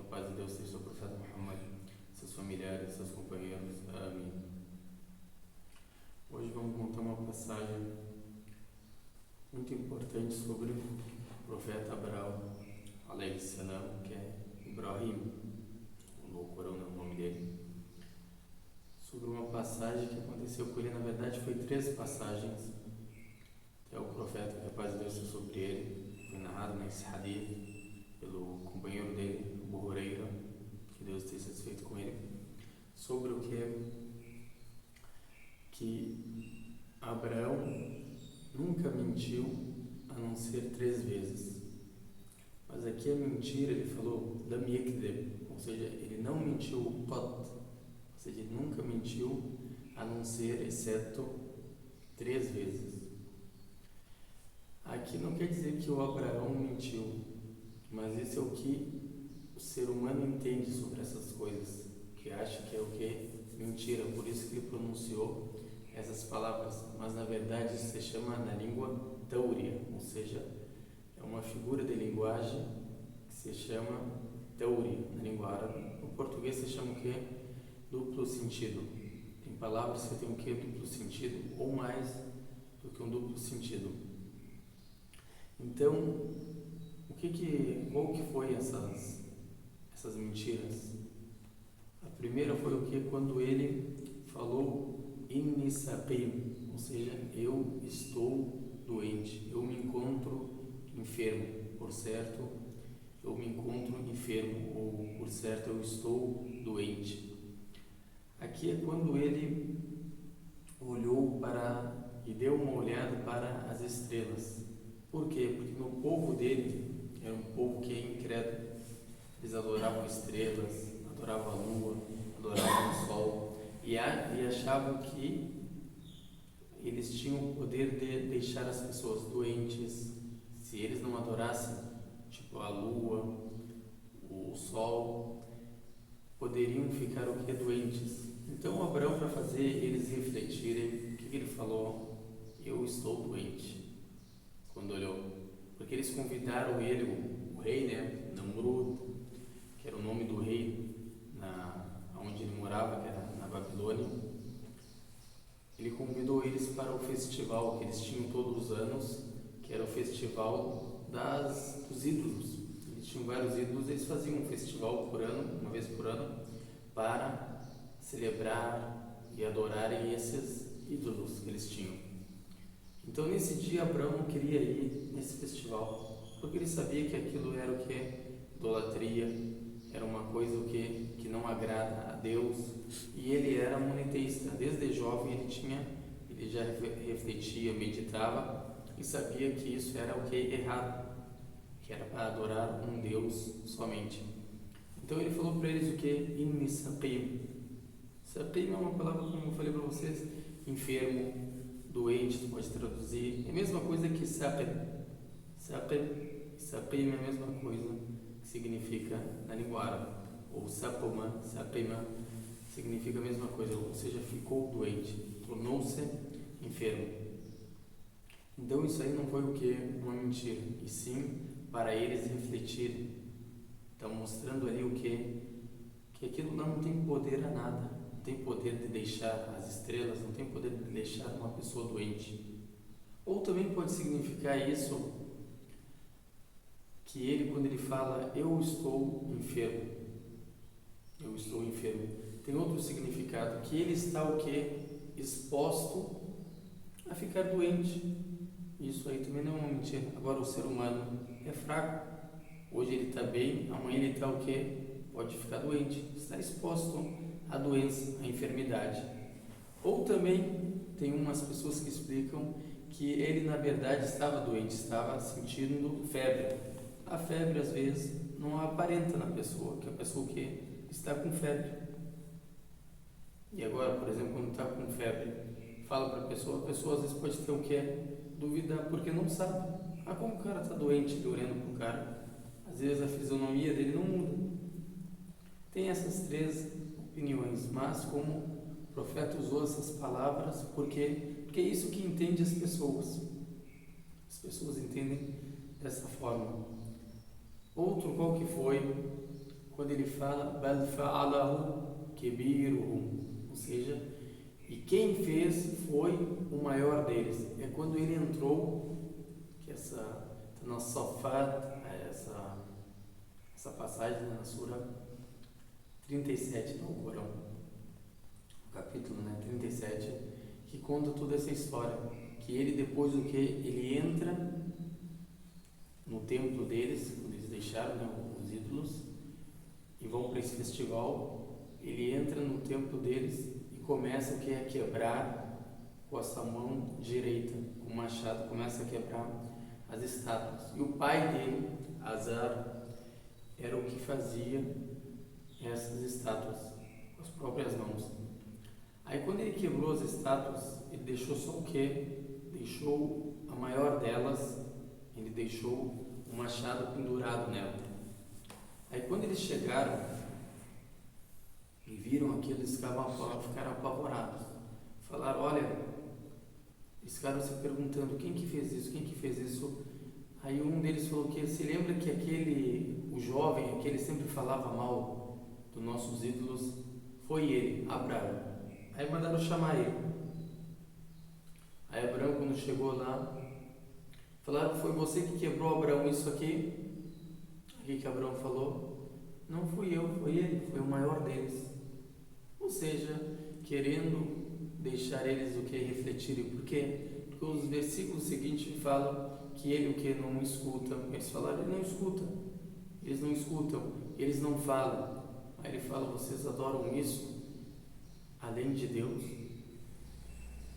paz de Deus seja sobre o profeta Muhammad, seus familiares, seus companheiros. Amém. Hoje vamos contar uma passagem muito importante sobre o profeta Abraão, alayhi salam, que é Ibrahim, no Corão é o nome dele. Sobre uma passagem que aconteceu com ele, na verdade foi 3 passagens. É o profeta, que a paz de Deus seja sobre ele, foi narrado nesse hadith pelo companheiro dele, Abu Huraira, que Deus esteja satisfeito com ele, sobre o que Abraão nunca mentiu a não ser 3 vezes. Mas aqui a mentira, ele falou lam yakdhib, ou seja, ele não mentiu qat, ou seja, ele nunca mentiu a não ser, exceto 3 vezes. Aqui não quer dizer que o Abraão mentiu, mas esse é o que o ser humano entende sobre essas coisas, que acha que é o que? Mentira, por isso que ele pronunciou essas palavras, mas na verdade isso se chama na língua tauria, ou seja, é uma figura de linguagem que se chama tauria na língua árabe. No português se chama o que? Duplo sentido. Tem palavras que tem o que? Duplo sentido ou mais do que um duplo sentido. Então, qual que foi essas mentiras? A primeira foi o que? Quando ele falou inni saqim, ou seja, eu estou doente, eu me encontro enfermo, por certo, eu me encontro enfermo, ou por certo, eu estou doente. Aqui é quando ele olhou e deu uma olhada para as estrelas. Por quê? Porque no povo dele, era um povo que é incrédulo. Eles adoravam estrelas, adoravam a lua, adoravam o sol e achavam que eles tinham o poder de deixar as pessoas doentes se eles não adorassem, tipo a lua, o sol, poderiam ficar o que? Doentes. Então Abraão, para fazer eles refletirem, o que ele falou? Eu estou doente. Quando olhou, porque eles convidaram ele, o rei, né, Namrud, que era o nome do rei onde ele morava, que era na Babilônia. Ele convidou eles para o festival que eles tinham todos os anos, que era o festival dos ídolos. Eles tinham vários ídolos, eles faziam um festival por ano, uma vez por ano, para celebrar e adorarem esses ídolos que eles tinham. Então nesse dia Abraão não queria ir nesse festival, porque ele sabia que aquilo era o que? Idolatria, era uma coisa que não agrada a Deus, e ele era monoteísta. Desde jovem ele já refletia, meditava e sabia que isso era o que? Errado, que era para adorar um Deus somente. Então ele falou para eles o que? Inni saqim. Saqim é uma palavra, como eu falei para vocês, enfermo, doente, tu pode traduzir. É a mesma coisa que saqim. Saqim é a mesma coisa que significa na língua árabe. Ou saqima significa a mesma coisa, ou seja, ficou doente, tornou-se enfermo. Então isso aí não foi o que? Uma mentira, e sim para eles refletirem. Estão mostrando ali o que? Que aquilo não tem poder a nada. Não tem poder de deixar as estrelas, não tem poder de deixar uma pessoa doente. Ou também pode significar isso, que ele, quando ele fala eu estou enfermo, tem outro significado, que ele está o que? Exposto a ficar doente. Isso aí também não é uma mentira. Agora o ser humano é fraco, hoje ele está bem, amanhã ele está o que? Pode ficar doente, está exposto a doença, a enfermidade. Ou também tem umas pessoas que explicam que ele na verdade estava doente, estava sentindo febre. A febre às vezes não aparenta na pessoa, que a pessoa que está com febre. E agora, por exemplo, quando está com febre, fala para a pessoa às vezes pode ter o que? Duvidar, porque não sabe. Como o cara está doente, olhando para o cara, às vezes a fisionomia dele não muda. Tem essas 3 opiniões, mas como o profeta usou essas palavras, porque é isso que entende as pessoas. As pessoas entendem dessa forma. Outro, qual que foi? quando ele fala bal fa'alahu kibiruhum, ou seja, e quem fez foi o maior deles. É quando ele entrou, que essa na Safat, essa passagem na Sura 37 do Corão, o capítulo 37, que conta toda essa história, que ele depois do que ele entra no templo deles, quando eles deixaram, né, os ídolos, e vão para esse festival, ele entra no templo deles e começa o que é quebrar com essa mão direita, com o machado, começa a quebrar as estátuas. E o pai dele, Azar, era o que fazia essas estátuas com as próprias mãos. Aí quando ele quebrou as estátuas, ele deixou só o quê? Deixou a maior delas, ele deixou o machado pendurado nela. Aí quando eles chegaram e viram aquilo, eles ficaram apavorados. Falaram, olha, eles ficaram se perguntando, quem que fez isso, quem que fez isso? Aí um deles falou que se lembra que o jovem, aquele sempre falava mal dos nossos ídolos, foi ele, Abraão. Aí mandaram chamar ele. Aí Abraão, quando chegou lá, falaram, foi você que quebrou, Abraão, isso aqui? O que Abraão falou? Não fui eu, foi ele, foi o maior deles. Ou seja, querendo deixar eles o que? Refletirem. Por quê? Porque os versículos seguintes falam que ele o que? Não escuta. Eles falaram, ele não escuta. Eles não escutam, eles não falam. Aí ele fala, vocês adoram isso além de Deus?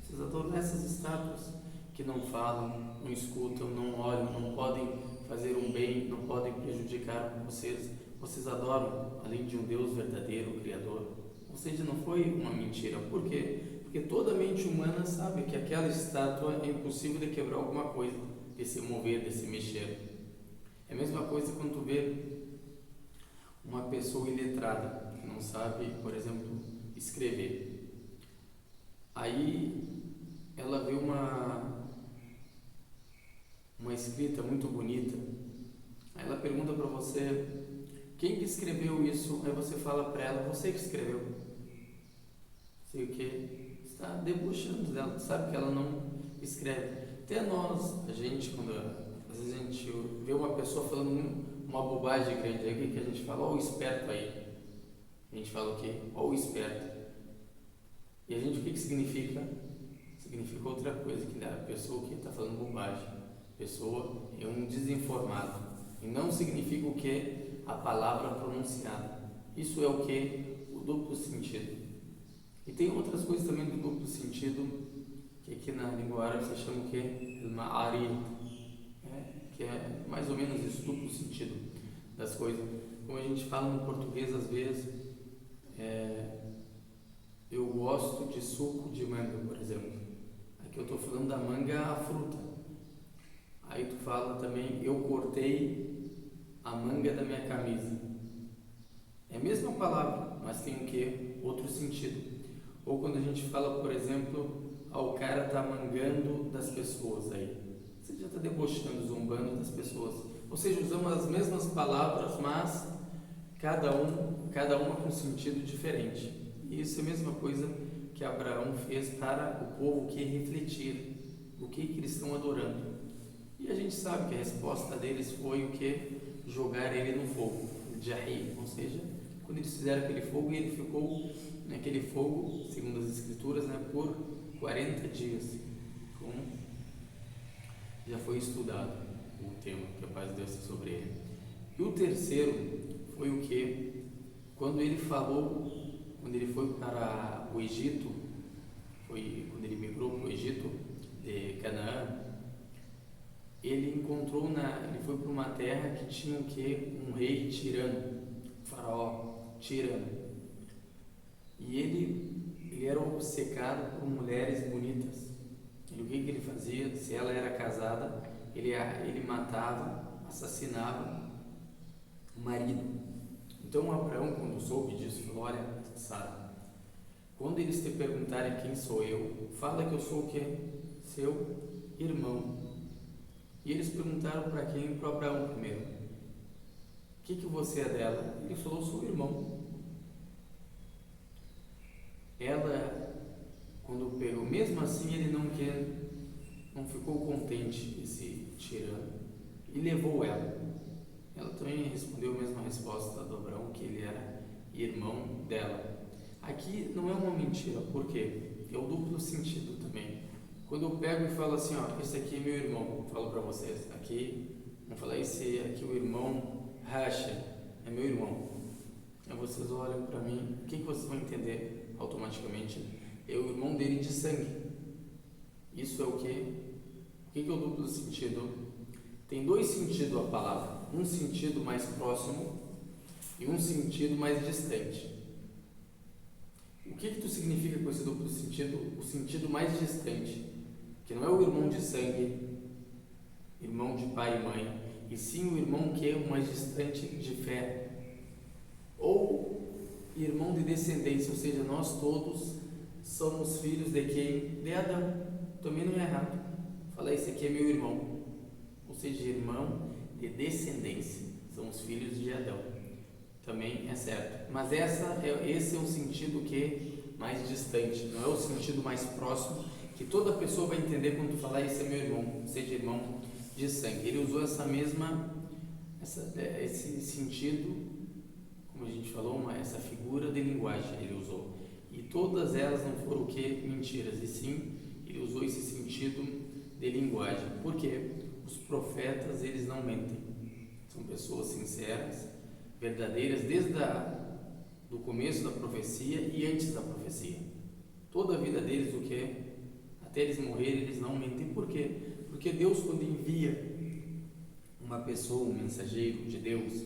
Vocês adoram essas estátuas que não falam, não escutam, não olham, não podem fazer um bem, não podem prejudicar vocês. Vocês adoram além de um Deus verdadeiro, Criador. Ou seja, não foi uma mentira. Por quê? Porque toda mente humana sabe que aquela estátua é impossível de quebrar alguma coisa, de se mover, de se mexer. É a mesma coisa quando tu vê uma pessoa iletrada, que não sabe, por exemplo, escrever. Aí ela vê uma escrita muito bonita. Aí ela pergunta para você, quem que escreveu isso? Aí você fala para ela, você que escreveu. Sei o que? Está debochando dela, sabe que ela não escreve. Até nós, a gente, quando às vezes a gente vê uma pessoa falando uma bobagem grande, aí o que a gente fala? Ó, o esperto aí. A gente fala o quê? Ó, o esperto. E a gente, o que significa? Significa outra coisa, que a pessoa que está falando bobagem. A pessoa é um desinformado. E não significa o que? A palavra pronunciada. Isso é o que? O duplo sentido. E tem outras coisas também do duplo sentido, que aqui na língua árabe se chama o que? Al-Ma'arid, que é mais ou menos esse duplo sentido das coisas. Como a gente fala no português às vezes, eu gosto de suco de manga, por exemplo. Aqui eu estou falando da manga, a fruta. Aí tu fala também, eu cortei a manga da minha camisa. É a mesma palavra, mas tem o que? Outro sentido. Ou quando a gente fala, por exemplo, o cara está mangando das pessoas aí. Você já está debochando, zombando das pessoas. Ou seja, usamos as mesmas palavras, mas cada uma com sentido diferente. E isso é a mesma coisa que Abraão fez para o povo que refletir o que eles estão adorando. E a gente sabe que a resposta deles foi o que? Jogar ele no fogo, Jahim, ou seja, quando eles fizeram aquele fogo, ele ficou naquele fogo, segundo as escrituras, por 40 dias, como já foi estudado o tema, que a paz de Deus seja sobre ele. E o terceiro foi o que? Quando ele falou, quando ele foi para o Egito, quando ele migrou para o Egito de Canaã, ele foi para uma terra que tinha o que? Um rei tirano, faraó tirano. E ele era obcecado por mulheres bonitas. E o que ele fazia? Se ela era casada, ele matava, assassinava o marido. Então Abraão, quando soube disso, falou, olha, Sara, quando eles te perguntarem quem sou eu, fala que eu sou o quê? Seu irmão. E eles perguntaram para quem? Para Abraão primeiro. que você é dela? Ele falou: sou irmão. Ela, quando pegou, mesmo assim ele não ficou contente, esse tirano, e levou ela. Ela também respondeu a mesma resposta do Abraão, que ele era irmão dela. Aqui não é uma mentira, por quê? É o duplo sentido também. Quando eu pego e falo assim, ó, esse aqui é meu irmão, falo para vocês, aqui, vamos falar, esse aqui é o irmão Racha, é meu irmão. Aí vocês olham para mim, o que vocês vão entender automaticamente? É o irmão dele de sangue. Isso é o quê? O que é o duplo sentido? Tem dois sentidos a palavra, um sentido mais próximo e um sentido mais distante. O que tu significa com esse duplo sentido? O sentido mais distante, que não é o irmão de sangue, irmão de pai e mãe, e sim o irmão que é o mais distante de fé, ou irmão de descendência, ou seja, nós todos somos filhos de quem? De Adão. Também não é errado falar, esse aqui é meu irmão, ou seja, irmão de descendência, somos filhos de Adão, também é certo. Mas esse é o sentido que é mais distante, não é o sentido mais próximo, que toda pessoa vai entender quando tu falar, esse é meu irmão, seja irmão de sangue. Ele usou esse sentido, como a gente falou, essa figura de linguagem ele usou. E todas elas não foram o que? Mentiras, e sim, ele usou esse sentido de linguagem. Por quê? Os profetas, eles não mentem. São pessoas sinceras, verdadeiras, desde do começo da profecia e antes da profecia. Toda a vida deles, o que? Até eles morrerem, eles não mentem. Por quê? Porque Deus, quando envia uma pessoa, um mensageiro de Deus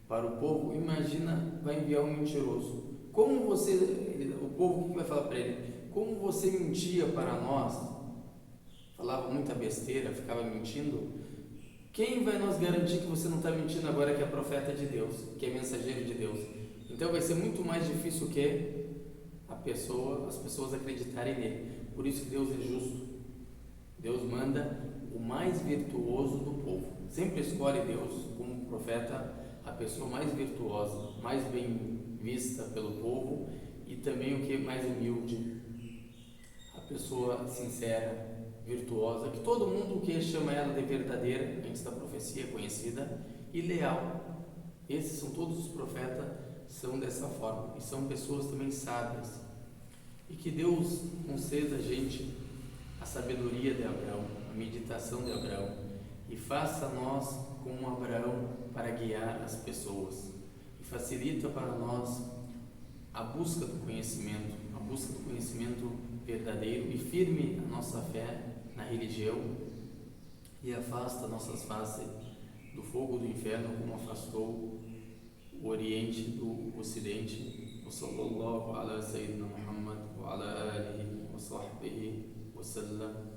para o povo, imagina, vai enviar um mentiroso. Como o povo, o que vai falar para ele? Como você mentia para nós, falava muita besteira, ficava mentindo, quem vai nos garantir que você não está mentindo agora que é profeta de Deus, que é mensageiro de Deus? Então vai ser muito mais difícil que as pessoas acreditarem nele. Por isso que Deus é justo. Deus manda o mais virtuoso do povo. Sempre escolhe Deus como profeta a pessoa mais virtuosa, mais bem vista pelo povo e também o que mais humilde, a pessoa sincera, virtuosa, que todo mundo que chama ela de verdadeira antes da profecia, conhecida, e leal. Esses são todos os profetas, são dessa forma, e são pessoas também sábias. E que Deus conceda a gente a sabedoria de Abraão, a meditação de Abraão, e faça nós como Abraão para guiar as pessoas, e facilita para nós a busca do conhecimento verdadeiro, e firme a nossa fé na religião, e afasta nossas faces do fogo do inferno, como afastou o Oriente do Ocidente. Sallallahu ala Sayyidina Muhammad wa ala alihi wa sahbihi wa sallam.